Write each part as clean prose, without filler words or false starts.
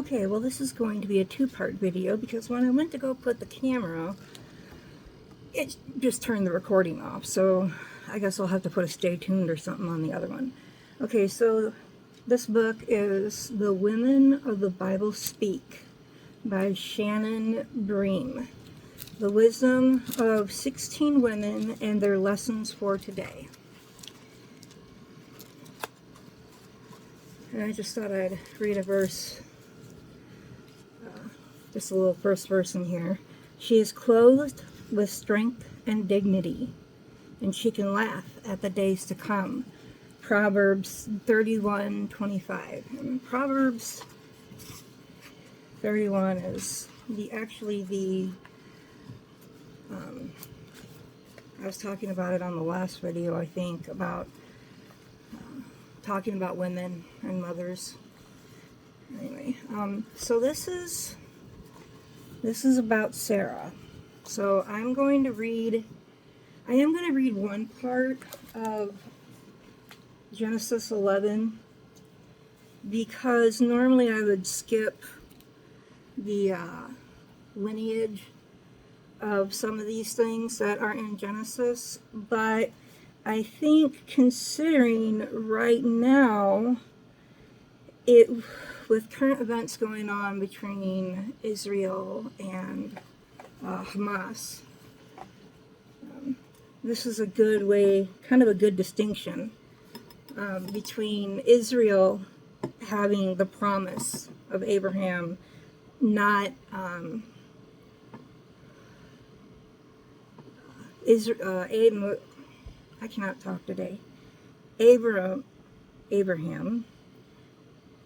Okay, well this is going to be a two-part video because when I went to go put the camera, it just turned the recording off. So I guess I'll have to put a stay tuned or something on the other one. Okay, so this book is The Women of the Bible Speak by Shannon Bream. The Wisdom of 16 Women and Their Lessons for Today. And I just thought I'd read a verse, just a little first verse in here. She is clothed with strength and dignity, and she can laugh at the days to come. Proverbs 31:25. And Proverbs 31 is I was talking about it on the last video, I think, about talking about women and mothers. Anyway, so this is about Sarah. So I am going to read one part of Genesis 11 because normally I would skip the lineage of some of these things that are in Genesis, but I think considering right now, with current events going on between Israel and Hamas, this is a good way, kind of a good distinction between Israel having the promise of Abraham, not I cannot talk today. Abraham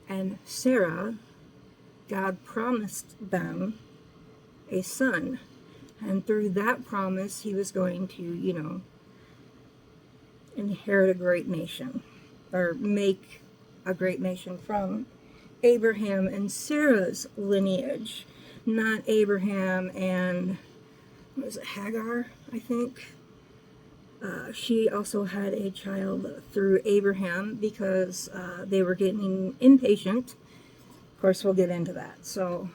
and Sarah, God promised them a son. And through that promise, he was going to, inherit a great nation. Or make a great nation from Abraham and Sarah's lineage. Not Abraham and, was it Hagar, I think? She also had a child through Abraham because they were getting impatient. Of course, we'll get into that. So,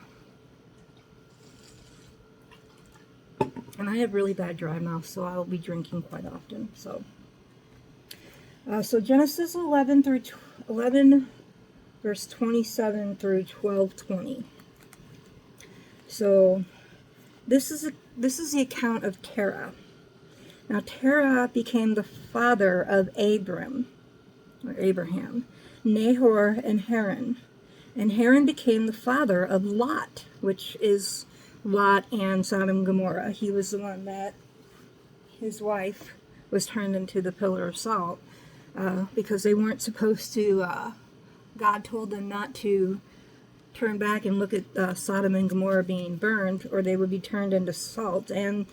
and I have really bad dry mouth, so I'll be drinking quite often. So Genesis 11 verse 27 through 12:20. So this is the account of Terah. Now Terah became the father of Abraham, Nahor, and Haran. And Haran became the father of Lot, which is Lot and Sodom and Gomorrah. He was the one that his wife was turned into the pillar of salt because they weren't supposed to, God told them not to turn back and look at Sodom and Gomorrah being burned, or they would be turned into salt. And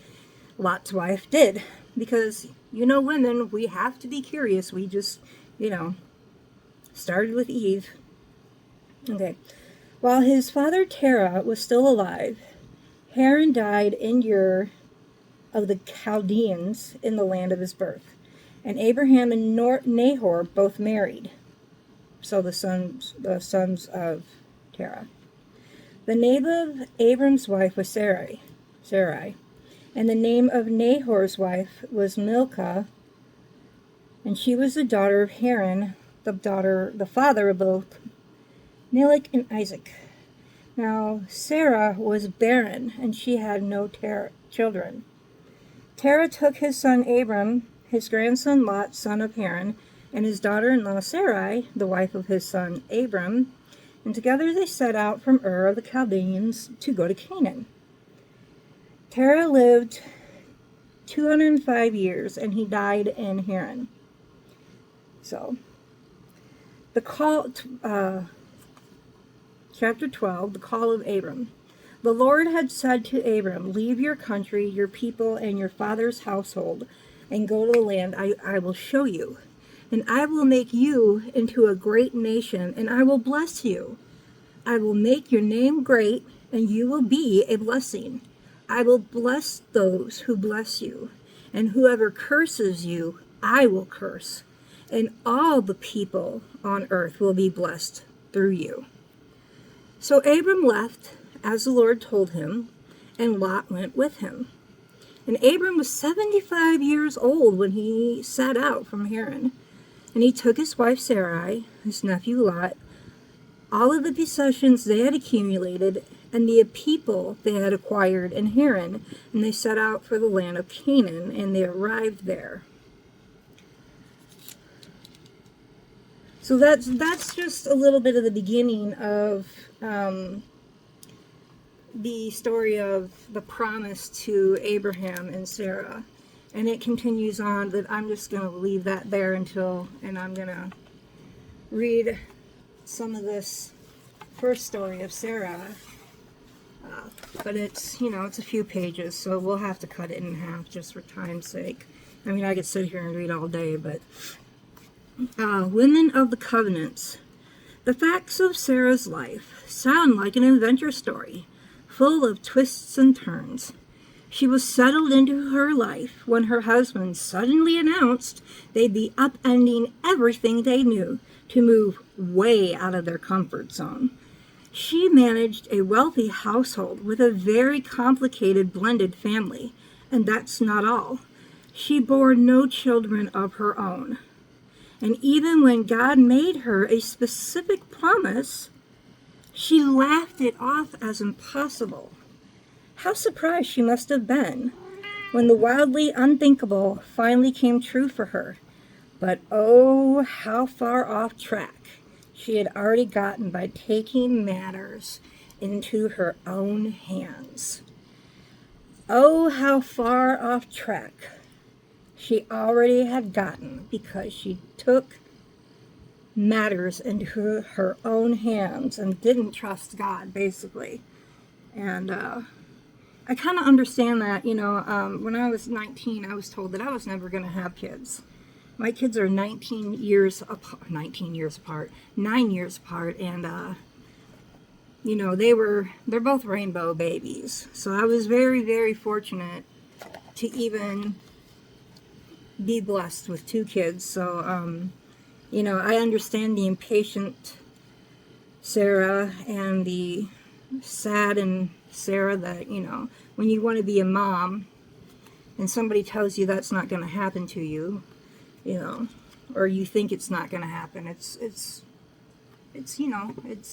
Lot's wife did, because women, we have to be curious. We just started with Eve. Okay, while his father Terah was still alive, Haran died in Ur of the Chaldeans in the land of his birth, and Abraham and Nahor both married. So the sons of Terah. The name of Abram's wife was Sarai, and the name of Nahor's wife was Milcah, and she was the daughter of Haran, the father of both Melech and Isaac. Now Sarah was barren, and she had no children. Terah took his son Abram, his grandson Lot, son of Haran, and his daughter-in-law Sarai, the wife of his son Abram, and together they set out from Ur of the Chaldeans to go to Canaan. Terah lived 205 years, and he died in Haran. So, chapter 12, the call of Abram. The Lord had said to Abram, "Leave your country, your people, and your father's household, and go to the land I will show you. And I will make you into a great nation, and I will bless you. I will make your name great, and you will be a blessing. I will bless those who bless you, and whoever curses you, I will curse. And all the people on earth will be blessed through you." So Abram left as the Lord told him, and Lot went with him. And Abram was 75 years old when he set out from Haran. And he took his wife Sarai, his nephew Lot, all of the possessions they had accumulated, and the people they had acquired in Haran, and they set out for the land of Canaan, and they arrived there. So that's just a little bit of the beginning of the story of the promise to Abraham and Sarah. And it continues on, but I'm just going to leave that there and I'm going to read some of this first story of Sarah. But it's, it's a few pages, so we'll have to cut it in half just for time's sake. I mean, I could sit here and read all day, but Women of the Covenants. The facts of Sarah's life sound like an adventure story, full of twists and turns. She was settled into her life when her husband suddenly announced they'd be upending everything they knew to move way out of their comfort zone. She managed a wealthy household with a very complicated blended family, and that's not all. She bore no children of her own. And even when God made her a specific promise, she laughed it off as impossible. How surprised she must have been when the wildly unthinkable finally came true for her. But oh, how far off track she had already gotten by taking matters into her own hands. Oh, how far off track she already had gotten because she took matters into her own hands and didn't trust God, basically. And I kind of understand that. When I was 19, I was told that I was never going to have kids. My kids are 9 years apart, and they're both rainbow babies. So I was very, very fortunate to even be blessed with 2 kids. So, I understand the impatient Sarah and the sad and Sarah that, when you want to be a mom and somebody tells you that's not going to happen to you, or you think it's not going to happen, it's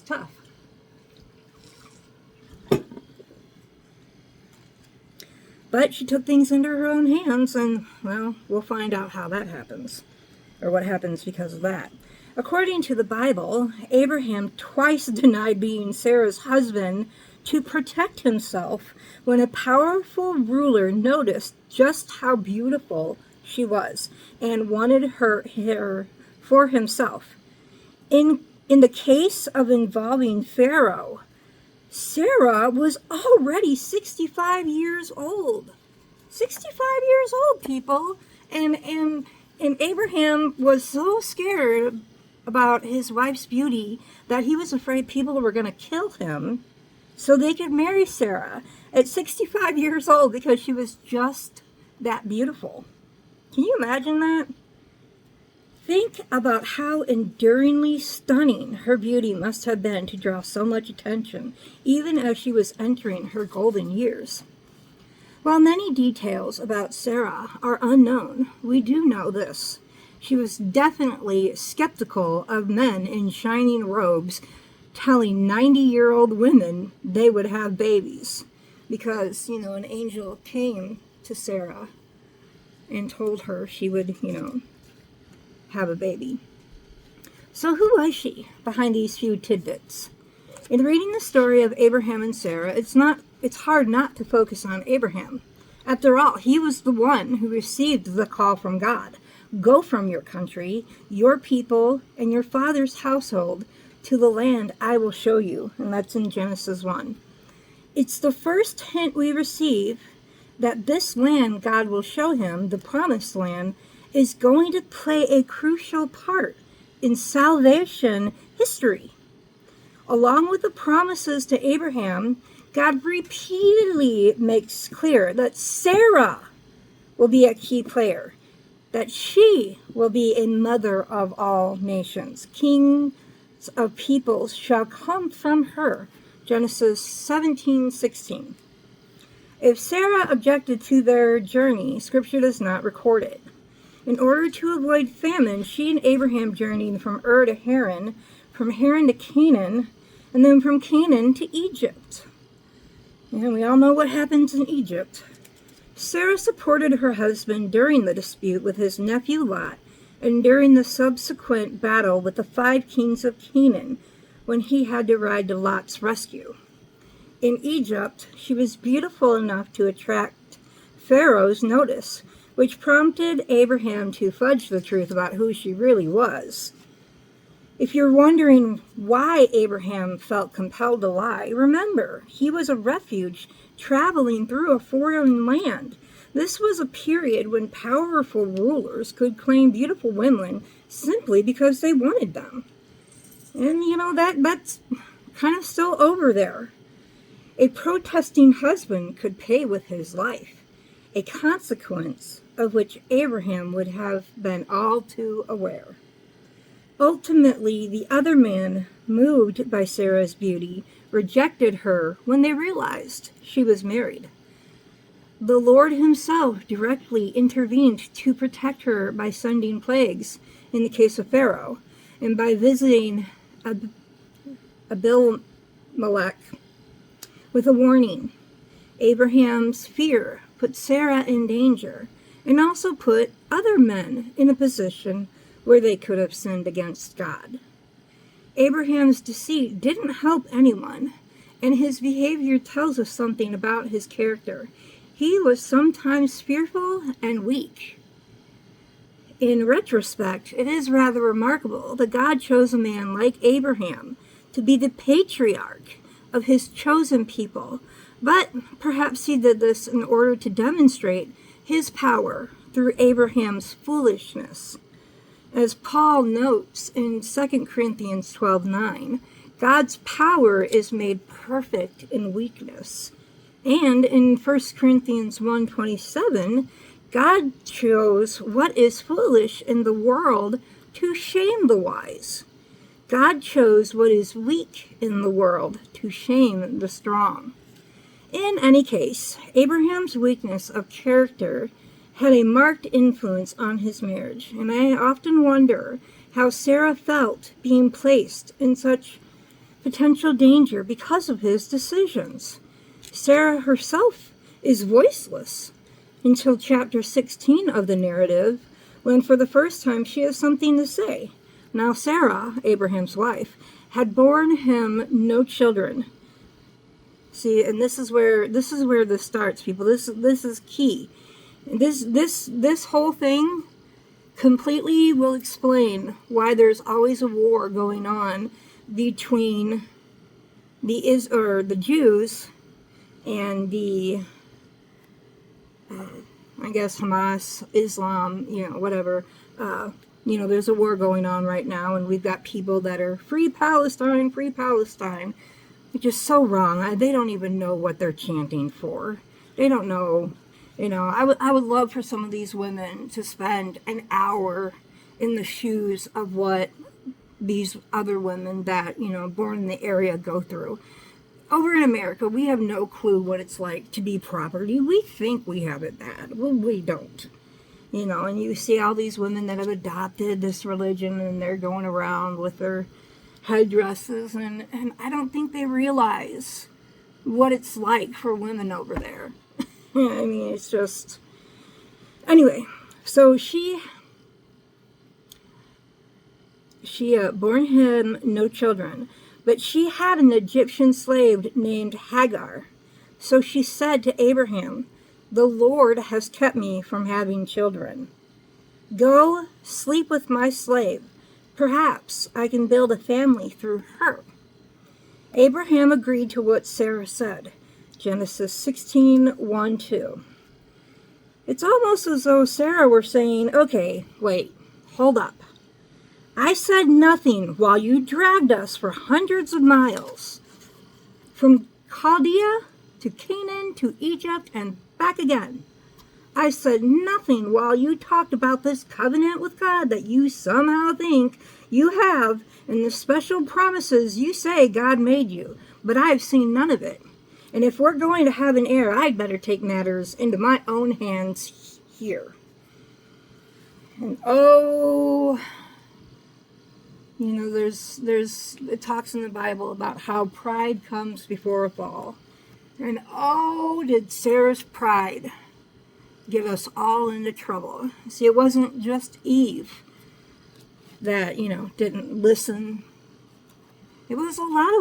tough. But she took things into her own hands, and, well, we'll find out how that happens, or what happens because of that. According to the Bible, Abraham twice denied being Sarah's husband to protect himself when a powerful ruler noticed just how beautiful she was and wanted her for himself. In the case of involving Pharaoh, Sarah was already 65 years old. 65 years old, people. And Abraham was so scared about his wife's beauty that he was afraid people were going to kill him so they could marry Sarah at 65 years old because she was just that beautiful. Can you imagine that? Think about how enduringly stunning her beauty must have been to draw so much attention, even as she was entering her golden years. While many details about Sarah are unknown, we do know this. She was definitely skeptical of men in shining robes telling 90-year-old women they would have babies. Because, an angel came to Sarah and told her she would, have a baby. So who was she behind these few tidbits? In reading the story of Abraham and Sarah, it's hard not to focus on Abraham. After all, he was the one who received the call from God. Go from your country, your people, and your father's household to the land I will show you. And that's in Genesis 1. It's the first hint we receive that this land God will show him, the promised land, is going to play a crucial part in salvation history. Along with the promises to Abraham, God repeatedly makes clear that Sarah will be a key player, that she will be a mother of all nations. Kings of peoples shall come from her, Genesis 17:16. If Sarah objected to their journey, Scripture does not record it. In order to avoid famine, she and Abraham journeyed from Ur to Haran, from Haran to Canaan, and then from Canaan to Egypt. And we all know what happens in Egypt. Sarah supported her husband during the dispute with his nephew Lot and during the subsequent battle with the 5 kings of Canaan when he had to ride to Lot's rescue. In Egypt, she was beautiful enough to attract Pharaoh's notice, which prompted Abraham to fudge the truth about who she really was. If you're wondering why Abraham felt compelled to lie, remember, he was a refuge traveling through a foreign land. This was a period when powerful rulers could claim beautiful women simply because they wanted them. And, that's kind of still over there. A protesting husband could pay with his life, a consequence of which Abraham would have been all too aware. Ultimately, the other man, moved by Sarah's beauty, rejected her when they realized she was married. The Lord himself directly intervened to protect her by sending plagues in the case of Pharaoh, and by visiting Abimelech with a warning. Abraham's fear put Sarah in danger, and also put other men in a position where they could have sinned against God. Abraham's deceit didn't help anyone, and his behavior tells us something about his character. He was sometimes fearful and weak. In retrospect, it is rather remarkable that God chose a man like Abraham to be the patriarch of his chosen people, but perhaps he did this in order to demonstrate his power through Abraham's foolishness. As Paul notes in 2 Corinthians 12:9, God's power is made perfect in weakness. And in 1 Corinthians 1:27, God chose what is foolish in the world to shame the wise. God chose what is weak in the world to shame the strong. In any case, Abraham's weakness of character had a marked influence on his marriage, and I often wonder how Sarah felt being placed in such potential danger because of his decisions. Sarah herself is voiceless until chapter 16 of the narrative, when for the first time she has something to say. Now Sarah, Abraham's wife, had borne him no children. See, and this is where this starts, people. This is key. This whole thing completely will explain why there's always a war going on between the Jews and the I guess Hamas, Islam, whatever. There's a war going on right now, and we've got people that are free Palestine, which is so wrong. They don't even know what they're chanting for. They don't know. I would love for some of these women to spend an hour in the shoes of what these other women that, born in the area go through. Over in America, we have no clue what it's like to be property. We think we have it bad. Well, we don't. And you see all these women that have adopted this religion, and they're going around with their headdresses, and I don't think they realize what it's like for women over there. I mean, it's just... Anyway, so she bore him no children, but she had an Egyptian slave named Hagar. So she said to Abraham, "The Lord has kept me from having children. Go sleep with my slave. Perhaps I can build a family through her." Abraham agreed to what Sarah said. Genesis 16:1-2. It's almost as though Sarah were saying, "Okay, wait, hold up. I said nothing while you dragged us for hundreds of miles. From Chaldea to Canaan to Egypt and back again. I said nothing while you talked about this covenant with God that you somehow think you have and the special promises you say God made you. but I have seen none of it. And if we're going to have an heir, I'd better take matters into my own hands here. And it talks in the Bible about how pride comes before a fall. And did Sarah's pride get us all into trouble. See, it wasn't just Eve that, didn't listen. It was a lot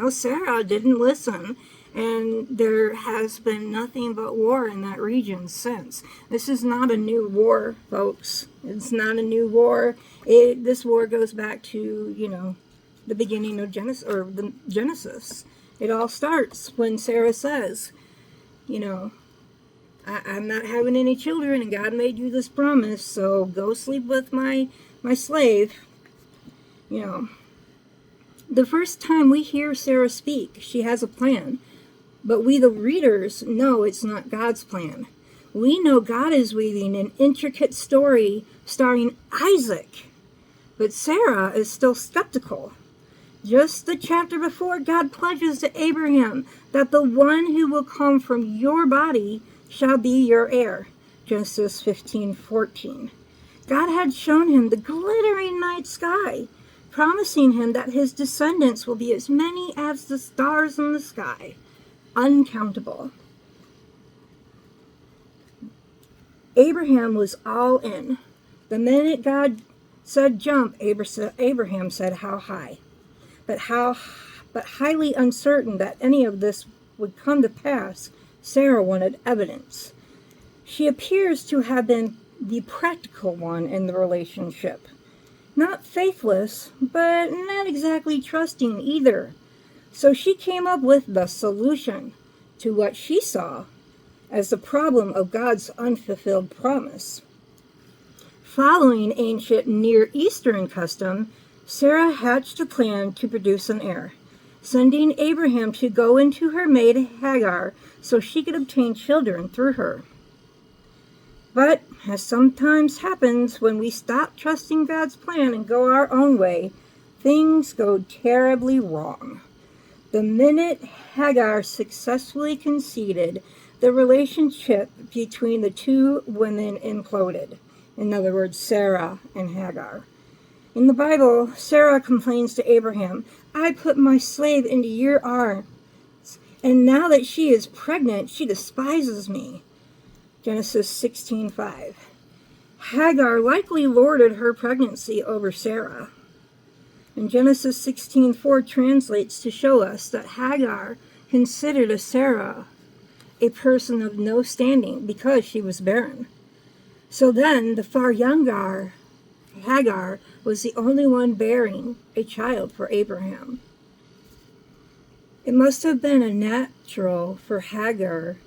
of, Sarah didn't listen. And there has been nothing but war in that region since. This is not a new war, folks. It's not a new war. This war goes back to, the beginning of Genesis. It all starts when Sarah says, I'm not having any children, and God made you this promise, so go sleep with my slave. The first time we hear Sarah speak, she has a plan. But we, the readers, know it's not God's plan. We know God is weaving an intricate story starring Isaac. But Sarah is still skeptical. Just the chapter before, God pledges to Abraham that the one who will come from your body shall be your heir. Genesis 15:14. God had shown him the glittering night sky, promising him that his descendants will be as many as the stars in the sky. Uncountable. Abraham was all in. The minute God said jump, Abraham said how high. But highly uncertain that any of this would come to pass, Sarah wanted evidence. She appears to have been the practical one in the relationship. Not faithless, but not exactly trusting either. So she came up with the solution to what she saw as the problem of God's unfulfilled promise. Following ancient Near Eastern custom, Sarah hatched a plan to produce an heir, sending Abraham to go into her maid Hagar so she could obtain children through her. But, as sometimes happens when we stop trusting God's plan and go our own way, things go terribly wrong. The minute Hagar successfully conceded, the relationship between the two women imploded. In other words, Sarah and Hagar. In the Bible, Sarah complains to Abraham, I put my slave into your arms, and now that she is pregnant, she despises me. Genesis 16:5. Hagar likely lorded her pregnancy over Sarah. And Genesis 16:4 translates to show us that Hagar considered Sarah a person of no standing because she was barren. So then the far younger Hagar was the only one bearing a child for Abraham. It must have been natural for Hagar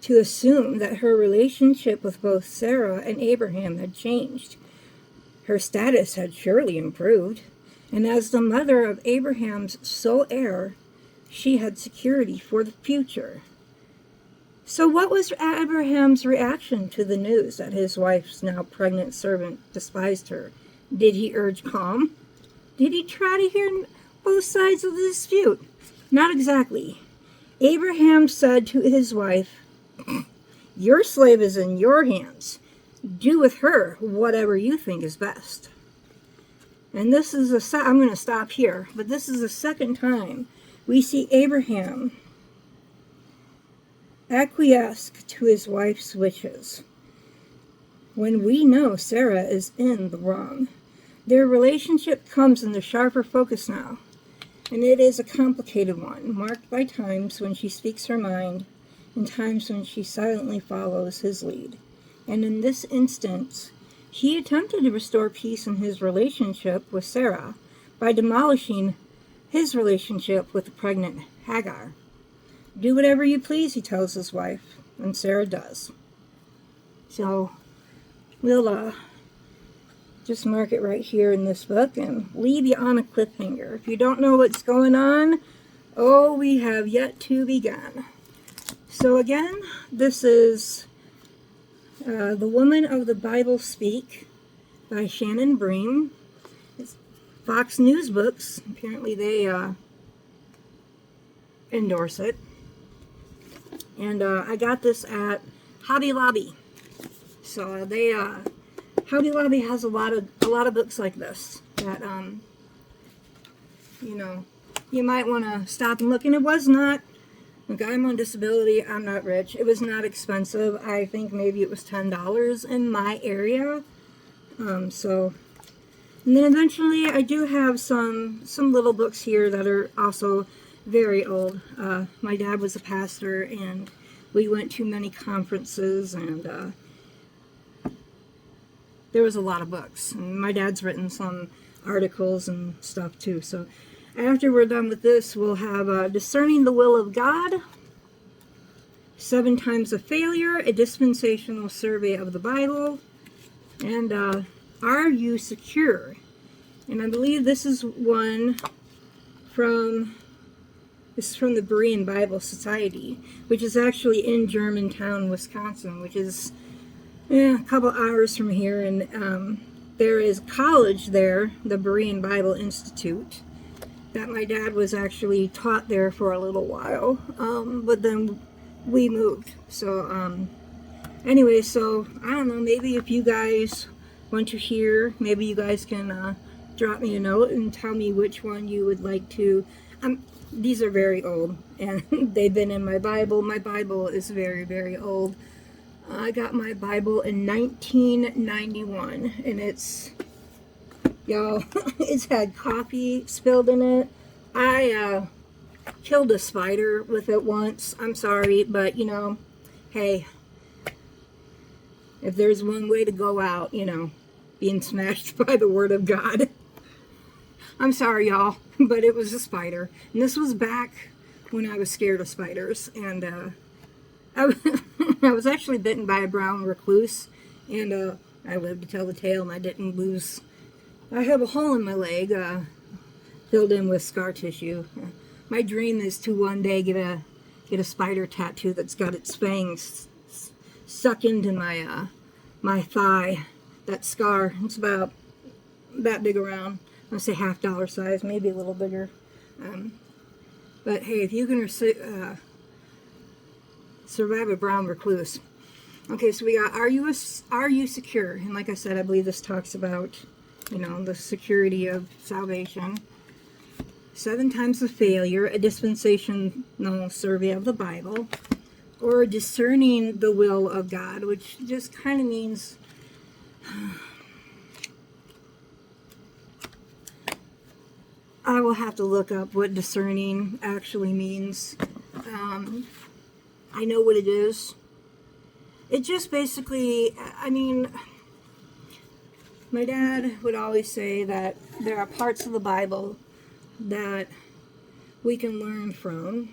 to assume that her relationship with both Sarah and Abraham had changed. Her status had surely improved, and as the mother of Abraham's sole heir, she had security for the future. So what was Abraham's reaction to the news that his wife's now pregnant servant despised her? Did he urge calm? Did he try to hear both sides of the dispute? Not exactly. Abraham said to his wife, your slave is in your hands. Do with her whatever you think is best. And this is I'm going to stop here, but this is the second time we see Abraham acquiesce to his wife's wishes when we know Sarah is in the wrong. Their relationship comes into sharper focus now, and it is a complicated one, marked by times when she speaks her mind and times when she silently follows his lead. And in this instance, he attempted to restore peace in his relationship with Sarah by demolishing his relationship with the pregnant Hagar. Do whatever you please, he tells his wife, and Sarah does. So we'll just mark it right here in this book and leave you on a cliffhanger. If you don't know what's going on, we have yet to begin. So again, this is The Woman of the Bible Speak by Shannon Bream. It's Fox News Books. Apparently they endorse it. And I got this at Hobby Lobby. So they Hobby Lobby has a lot of books like this that you know, you might want to stop and look. And it was not, look, I'm on disability, I'm not rich. It was not expensive. I think maybe it was $10 in my area. So, and then eventually I do have some little books here that are also very old. My dad was a pastor, and we went to many conferences, and there was a lot of books. And my dad's written some articles and stuff too. So after we're done with this, we'll have Discerning the Will of God, 7 Times of Failure, a dispensational survey of the Bible, and Are You Secure? And I believe this is one from the Berean Bible Society, which is actually in Germantown, Wisconsin, which is a couple hours from here. And there is college there, the Berean Bible Institute, that my dad was actually taught there for a little while, but then we moved. So anyway, so I don't know, maybe if you guys want to hear, maybe you guys can drop me a note and tell me which one you would like to. These are very old, and they've been in my Bible. My Bible is very, very old. I got my Bible in 1991, and it's, y'all, it's had coffee spilled in it. I killed a spider with it once. I'm sorry, but, you know, hey, if there's one way to go out, you know, being smashed by the Word of God. I'm sorry, y'all, but it was a spider. And this was back when I was scared of spiders. And I was actually bitten by a brown recluse. And I lived to tell the tale, and I didn't lose. I have a hole in my leg filled in with scar tissue. My dream is to one day get a spider tattoo that's got its fangs stuck into my thigh. That scar, it's about that big around. I say $half size, maybe a little bigger. But hey, if you can survive a brown recluse. Okay, so we got Are You Secure? And like I said, I believe this talks about, you know, the security of salvation. 7 Times of Failure, a dispensational survey of the Bible. Or Discerning the Will of God, which just kind of means I will have to look up what discerning actually means. I know what it is. It just basically, I mean, my dad would always say that there are parts of the Bible that we can learn from,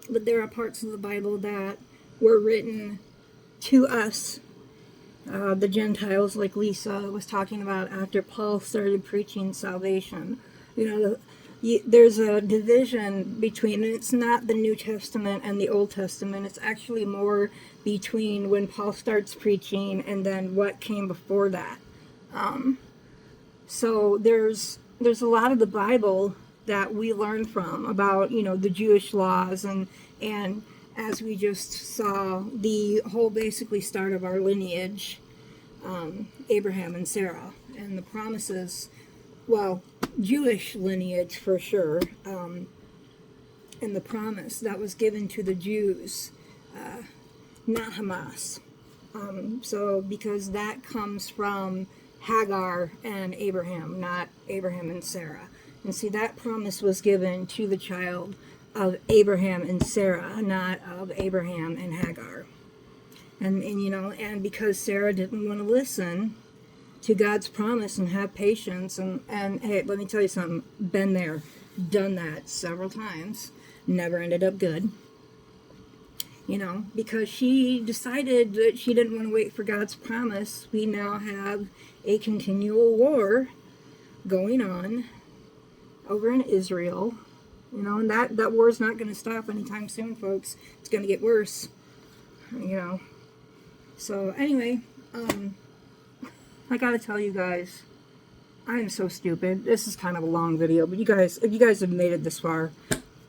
but there are parts of the Bible that were written to us, the Gentiles, like Lisa was talking about after Paul started preaching salvation. You know, there's a division between, and it's not the New Testament and the Old Testament, it's actually more between when Paul starts preaching and then what came before that. So there's a lot of the Bible that we learn from about, you know, the Jewish laws, and as we just saw, the whole basically start of our lineage, Abraham and Sarah, and the promises, well, Jewish lineage for sure, and the promise that was given to the Jews, not Hamas. So because that comes from Hagar and Abraham, not Abraham and Sarah. And see, that promise was given to the child of Abraham and Sarah, not of Abraham and Hagar. And you know, and because Sarah didn't want to listen to God's promise and have patience, and hey, let me tell you something, been there, done that several times, never ended up good. You know, because she decided that she didn't want to wait for God's promise, we now have a continual war going on over in Israel. You know, and that war is not going to stop anytime soon, folks. It's going to get worse. You know. So anyway, I gotta tell you guys, I am so stupid. This is kind of a long video, but you guys, if you guys have made it this far,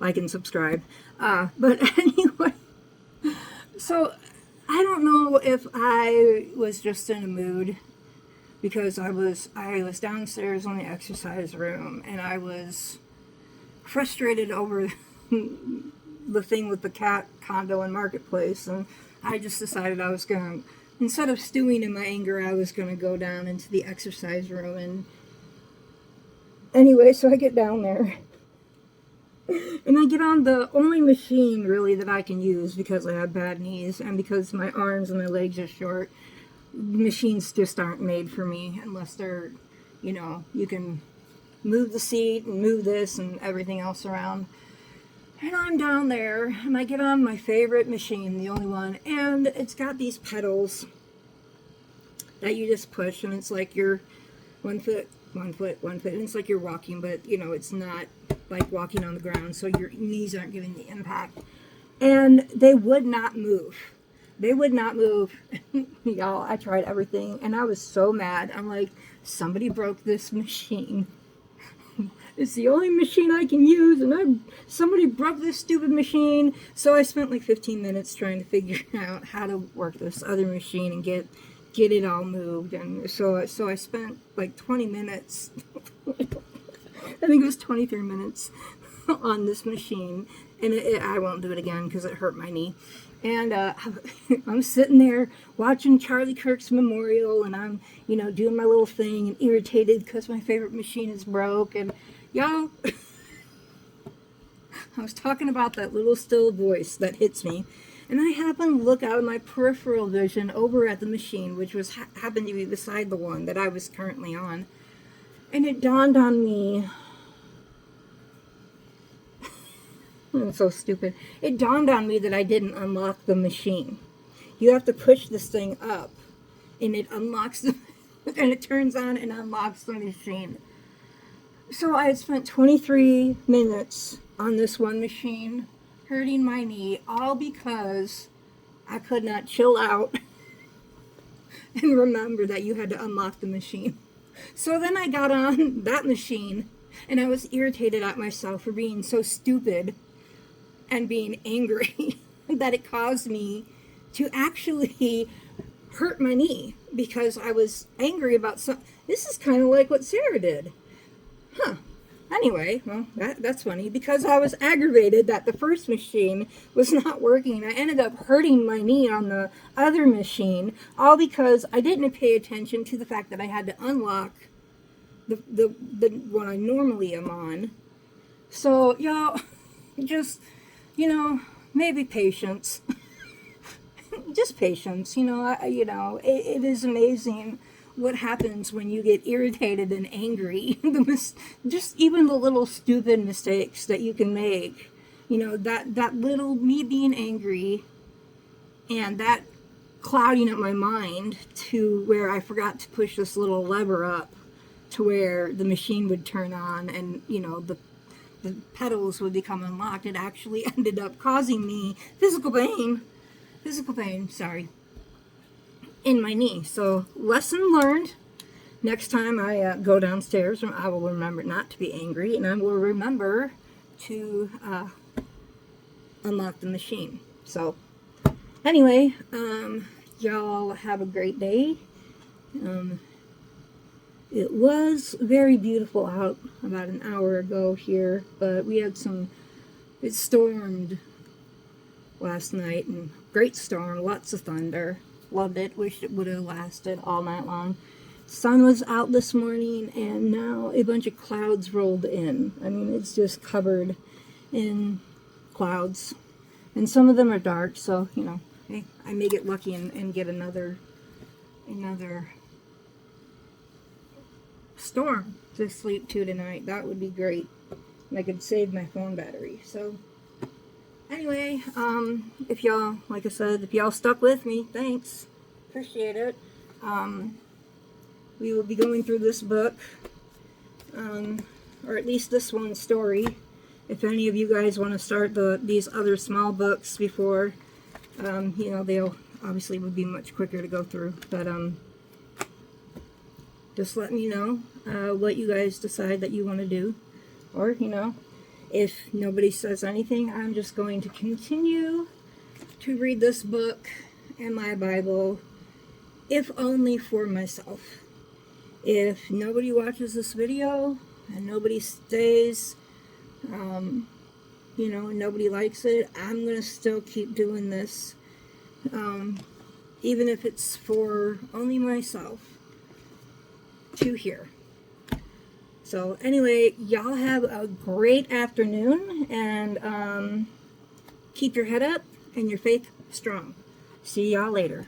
like and subscribe. But anyway, so I don't know if I was just in a mood because I was downstairs in the exercise room and I was frustrated over the thing with the cat condo and marketplace, and I just decided I was going to, instead of stewing in my anger, I was going to go down into the exercise room. And anyway, so I get down there and I get on the only machine really that I can use because I have bad knees and because my arms and my legs are short. Machines just aren't made for me unless they're, you know, you can move the seat and move this and everything else around. And I'm down there and I get on my favorite machine, the only one, and it's got these pedals that you just push, and it's like you're 1 foot, 1 foot, 1 foot, and it's like you're walking, but you know, it's not like walking on the ground, so your knees aren't giving the impact. And they would not move. They would not move. Y'all, I tried everything and I was so mad. I'm like, somebody broke this machine. It's the only machine I can use, and somebody broke this stupid machine. So I spent like 15 minutes trying to figure out how to work this other machine and get it all moved. And so I spent like 20 minutes, I think it was 23 minutes on this machine, and I won't do it again because it hurt my knee. And I'm sitting there watching Charlie Kirk's memorial, and I'm, you know, doing my little thing and irritated because my favorite machine is broke. And y'all, I was talking about that little still voice that hits me, and I happened to look out of my peripheral vision over at the machine, which was happened to be beside the one that I was currently on, and it dawned on me. I'm so stupid. It dawned on me that I didn't unlock the machine. You have to push this thing up, and it unlocks the, and it turns on and unlocks the machine. So I had spent 23 minutes on this one machine, hurting my knee, all because I could not chill out and remember that you had to unlock the machine. So then I got on that machine, and I was irritated at myself for being so stupid and being angry that it caused me to actually hurt my knee because I was angry about something. This is kind of like what Sarah did. Huh. Anyway, well, that's funny because I was aggravated that the first machine was not working. I ended up hurting my knee on the other machine, all because I didn't pay attention to the fact that I had to unlock the one I normally am on. So, y'all, just, you know, maybe patience. Just patience, you know. It is amazing what happens when you get irritated and angry. Just even the little stupid mistakes that you can make. You know, that little me being angry and that clouding up my mind to where I forgot to push this little lever up to where the machine would turn on and, you know, the pedals would become unlocked. It actually ended up causing me physical pain, in my knee. So lesson learned. Next time I go downstairs, I will remember not to be angry, and I will remember to unlock the machine. So anyway, y'all have a great day. It was very beautiful out about an hour ago here, but we had it stormed last night, and great storm, lots of thunder. Loved it. Wish it would have lasted all night long. Sun was out this morning, and now a bunch of clouds rolled in. I mean, it's just covered in clouds, and some of them are dark, so, you know, hey, I may get lucky and get another storm to sleep to tonight. That would be great. And I could save my phone battery. So anyway, if y'all, like I said, if y'all stuck with me, thanks. Appreciate it. We will be going through this book, or at least this one story. If any of you guys want to start these other small books before, you know, they'll obviously would be much quicker to go through. But just let me know what you guys decide that you want to do, or, you know, If nobody says anything, I'm just going to continue to read this book and my Bible, if only for myself. If nobody watches this video and nobody stays, you know, nobody likes it, I'm going to still keep doing this, even if it's for only myself to hear. So anyway, y'all have a great afternoon, and keep your head up and your faith strong. See y'all later.